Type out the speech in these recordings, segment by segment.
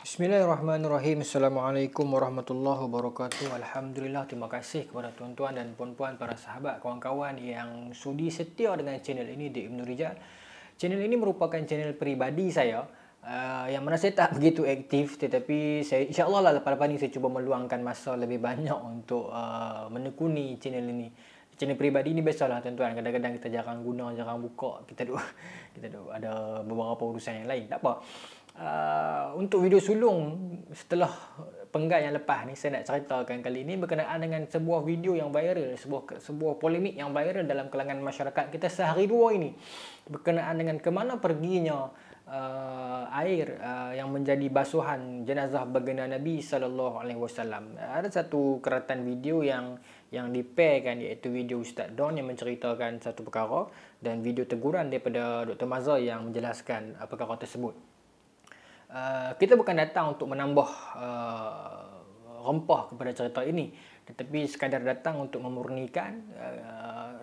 Bismillahirrahmanirrahim. Assalamualaikum warahmatullahi wabarakatuh. Alhamdulillah, terima kasih kepada tuan-tuan dan puan-puan, para sahabat, kawan-kawan yang sudi setia dengan channel ini di Ibnu Rijal. Channel ini merupakan channel peribadi saya, yang mana saya tak begitu aktif, tetapi saya insya-Allah lah lepas ni saya cuba meluangkan masa lebih banyak untuk menekuni channel ini. Channel peribadi ni biasalah tuan-tuan, kadang-kadang kita jarang guna, jarang buka, kita duk ada beberapa urusan yang lain. Tak apa. Untuk video sulung setelah penggal yang lepas ni, saya nak ceritakan kali ini berkenaan dengan sebuah video yang viral, sebuah polemik yang viral dalam kalangan masyarakat kita sehari dua ini, berkenaan dengan kemana perginya air yang menjadi basuhan jenazah baginda Nabi sallallahu alaihi wasallam. Ada satu keratan video yang dipairkan, iaitu video Ustaz Don yang menceritakan satu perkara dan video teguran daripada Dr. Mazhar yang menjelaskan perkara tersebut. Kita bukan datang untuk menambah rempah kepada cerita ini, tetapi sekadar datang untuk memurnikan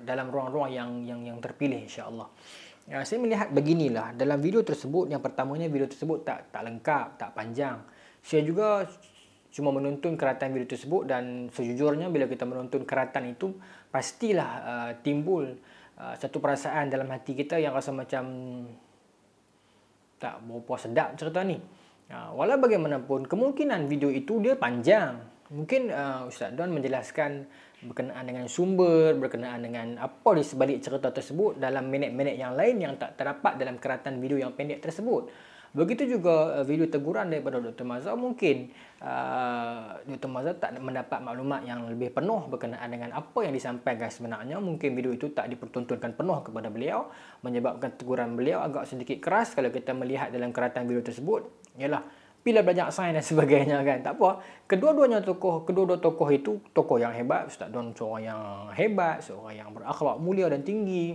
dalam ruang-ruang yang terpilih, insya-Allah. Saya melihat beginilah dalam video tersebut. Yang pertamanya, video tersebut tak lengkap, tak panjang. Saya juga cuma menonton keratan video tersebut, dan sejujurnya bila kita menonton keratan itu, pastilah timbul satu perasaan dalam hati kita yang rasa macam tak berapa sedap cerita ni. Walau bagaimanapun, kemungkinan video itu dia panjang. Mungkin Ustaz Don menjelaskan berkenaan dengan sumber, berkenaan dengan apa di sebalik cerita tersebut dalam minit-minit yang lain yang tak terdapat dalam keratan video yang pendek tersebut. Begitu juga video teguran daripada Dr. Mazhar. Mungkin Dr. Mazhar tak mendapat maklumat yang lebih penuh berkenaan dengan apa yang disampaikan sebenarnya. Mungkin video itu tak dipertontonkan penuh kepada beliau, menyebabkan teguran beliau agak sedikit keras kalau kita melihat dalam keratan video tersebut. Yalah, bila belajar sains dan sebagainya kan. Tak apa. Kedua-dua tokoh itu tokoh yang hebat. Ustaz Don seorang yang hebat, seorang yang berakhlak mulia dan tinggi.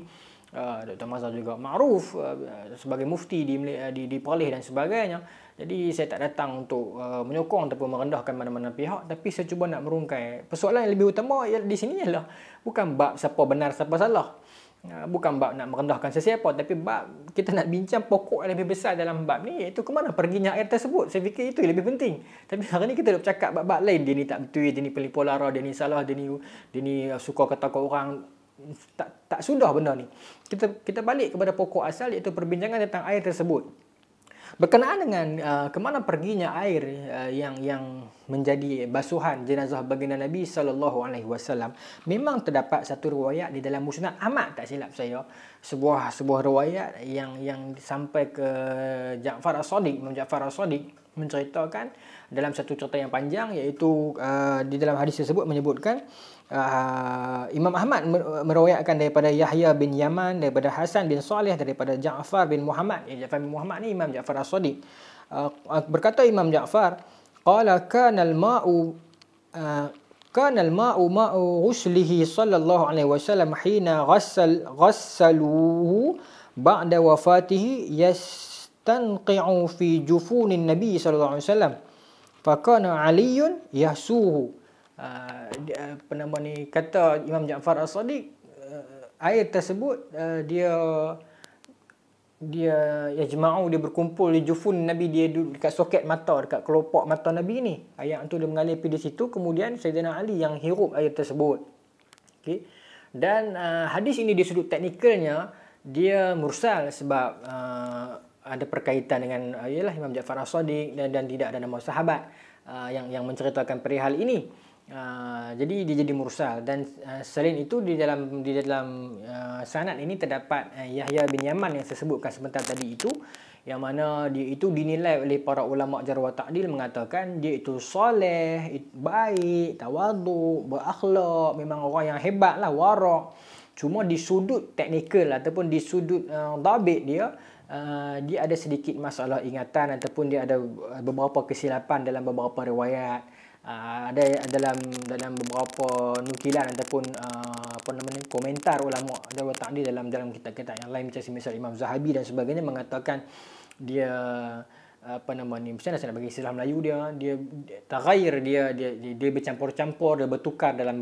Dr. Mazhar juga makruf sebagai mufti di Perlis dan sebagainya. Jadi saya tak datang untuk menyokong ataupun merendahkan mana-mana pihak, tapi saya cuba nak merungkai persoalan yang lebih utama di sini ialah bukan bab siapa benar siapa salah, bukan bab nak merendahkan sesiapa, tapi bab kita nak bincang pokok yang lebih besar dalam bab ni, iaitu ke mana perginya air tersebut. Saya fikir itu yang lebih penting. Tapi hari ni kita duk cakap bab-bab lain, dia ni tak betul, dia ni penipu lara, dia ni salah, dia ni suka kata ke orang. Tak sudah benda ni. Kita balik kepada pokok asal, iaitu perbincangan tentang air tersebut. Berkenaan dengan kemana perginya air yang menjadi basuhan jenazah baginda Nabi sallallahu alaihi wasallam. Memang terdapat satu riwayat di dalam Musnad Ahmad, tak silap saya, sebuah riwayat yang sampai ke Ja'far As-Shadiq. Imam Ja'far As-Shadiq menceritakan dalam satu cerita yang panjang, iaitu di dalam hadis tersebut menyebutkan Imam Ahmad meriwayatkan daripada Yahya bin Yaman, daripada Hasan bin Saleh, daripada Ja'far bin Muhammad. Ja'far bin Muhammad ni Imam Ja'far As-Shadiq. Berkata Imam Ja'far, qala kana al-ma'u ma'u ghuslihi sallallahu alaihi wasallam hina ghassaluhu ba'da wafatihi yastanqi'u fi jufunin nabi sallallahu alaihi wasallam fakana aliyun yasuhu. Kata Imam Ja'far As-Shadiq, air tersebut dia yajma'u, dia berkumpul di jufun Nabi, dia duduk dekat soket mata, dekat kelopak mata Nabi ni. Air tu dia mengalir pergi di situ, kemudian Sayyidina Ali yang hirup air tersebut. Okey. Dan hadis ini di sudut teknikalnya dia mursal, sebab ada perkaitan dengan Imam Ja'far As-Shadiq dan tidak ada nama sahabat yang menceritakan perihal ini. Jadi dia jadi mursal. Dan selain itu di dalam sanad ini terdapat Yahya bin Yaman yang saya sebutkan sebentar tadi itu, yang mana dia itu dinilai oleh para ulama jarh wa ta'dil, mengatakan dia itu soleh, baik, tawaduk, berakhlak, memang orang yang hebat lah, warak. Cuma di sudut teknikal ataupun di sudut dhabit dia ada sedikit masalah ingatan, ataupun dia ada beberapa kesilapan dalam beberapa riwayat. Ada dalam beberapa nukilan ataupun komentar ulama jarh wa ta'dil dalam kitab-kitab yang lain, macam misal Imam Zahabi dan sebagainya, mengatakan dia misalnya saya nak bagi istilah Melayu, dia taghayyur, dia bercampur-campur, dia bertukar dalam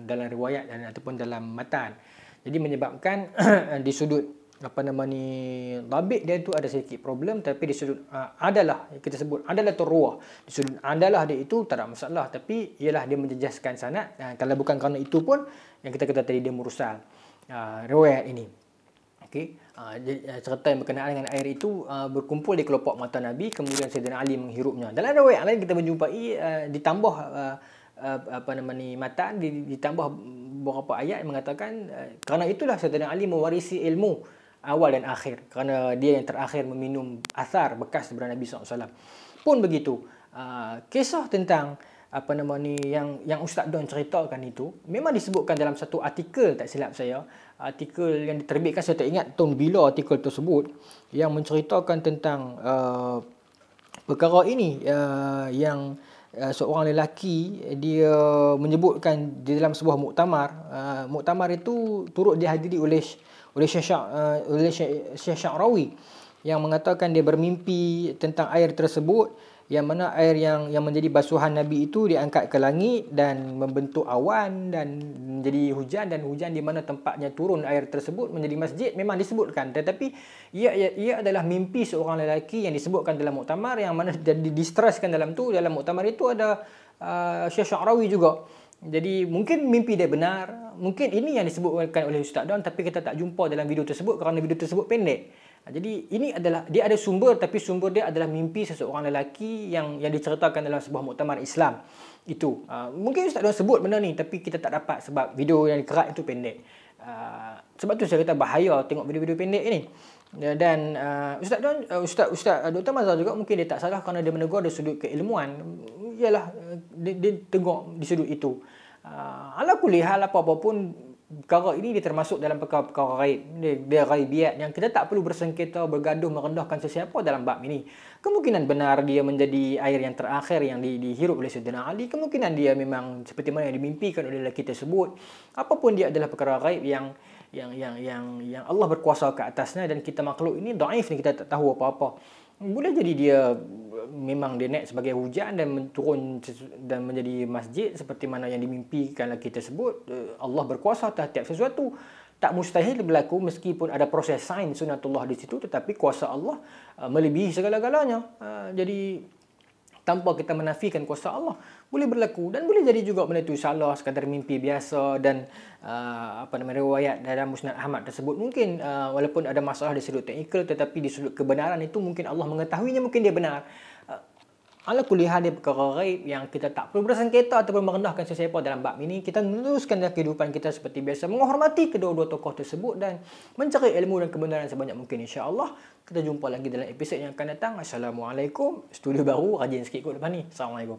riwayat dan ataupun dalam matan. Jadi menyebabkan di sudut apa nama ni, tabik dia tu ada sedikit problem, tapi di sudut adalah kita sebut adalah terruah, di sudut adalah dia itu tak ada masalah, tapi ialah dia menjejaskan sanad. Kalau bukan kerana itu pun yang kita kata tadi dia mursal riwayat ini. Okey, cerita yang berkenaan dengan air itu berkumpul di kelopak mata Nabi, kemudian Sayyidina Ali menghirupnya. Dalam riwayat lain kita menjumpai ditambah apa nama ni, matan ditambah beberapa ayat yang mengatakan kerana itulah Sayyidina Ali mewarisi ilmu awal dan akhir, kerana dia yang terakhir meminum asar bekas daripada Nabi SAW. Pun begitu, kisah tentang apa nama ni yang Ustaz Don ceritakan itu memang disebutkan dalam satu artikel, tak silap saya, artikel yang diterbitkan, saya tak ingat tahun bila artikel tersebut, yang menceritakan tentang perkara ini, yang seorang lelaki dia menyebutkan di dalam sebuah muktamar. Muktamar itu turut dihadiri oleh Syekh Sya'rawi, yang mengatakan dia bermimpi tentang air tersebut, yang mana air yang menjadi basuhan Nabi itu diangkat ke langit dan membentuk awan dan menjadi hujan, dan hujan di mana tempatnya turun air tersebut menjadi masjid memang disebutkan, tetapi ia adalah mimpi seorang lelaki yang disebutkan dalam muktamar, yang mana distresskan dalam muktamar itu ada Syekh Sya'rawi juga. Jadi mungkin mimpi dia benar, mungkin ini yang disebutkan oleh Ustaz Don, tapi kita tak jumpa dalam video tersebut kerana video tersebut pendek. Jadi ini adalah, dia ada sumber, tapi sumber dia adalah mimpi seseorang lelaki yang diceritakan dalam sebuah muktamar Islam. Itu mungkin Ustaz Don sebut benda ni, tapi kita tak dapat sebab video yang dikerat itu pendek. Sebab tu saya kata bahaya tengok video-video pendek ni. Dan Ustaz Don, Ustaz Dr. Mazhar juga mungkin dia tak salah kerana dia menegur dari sudut keilmuan. Ialah dia tengok di sudut itu. Ala kulli hal, apa-apa pun perkara ini dia termasuk dalam perkara gaib. Dia gaibiat yang kita tak perlu bersengketa, bergaduh, merendahkan sesiapa dalam bab ini. Kemungkinan benar dia menjadi air yang terakhir yang dihirup oleh Sayyidina Ali. Kemungkinan dia memang seperti mana yang dimimpikan oleh lelaki tersebut. Apapun dia adalah perkara gaib yang Allah berkuasa ke atasnya, dan kita makhluk ini dhaif ni, kita tak tahu apa-apa. Boleh jadi dia memang dia naik sebagai hujan dan turun dan menjadi masjid seperti mana yang dimimpikan lelaki tersebut. Allah berkuasa atas tiap sesuatu. Tak mustahil berlaku meskipun ada proses sains sunatullah di situ, tetapi kuasa Allah melebihi segala-galanya. Jadi tanpa kita menafikan kuasa Allah, boleh berlaku, dan boleh jadi juga benda itu salah, sekadar mimpi biasa. Dan riwayat dalam Musnad Ahmad tersebut mungkin walaupun ada masalah di sudut teknikal, tetapi di sudut kebenaran itu mungkin Allah mengetahuinya, mungkin dia benar. Ala kulli hal, dia perkara gaib yang kita tak perlu bersengketa ataupun merendahkan sesiapa dalam bab ini. Kita meneruskan dalam kehidupan kita seperti biasa, menghormati kedua-dua tokoh tersebut dan mencari ilmu dan kebenaran sebanyak mungkin, insya-Allah. Kita jumpa lagi dalam episod yang akan datang. Assalamualaikum. Studio baru rajin sikit kot depan ni. Assalamualaikum.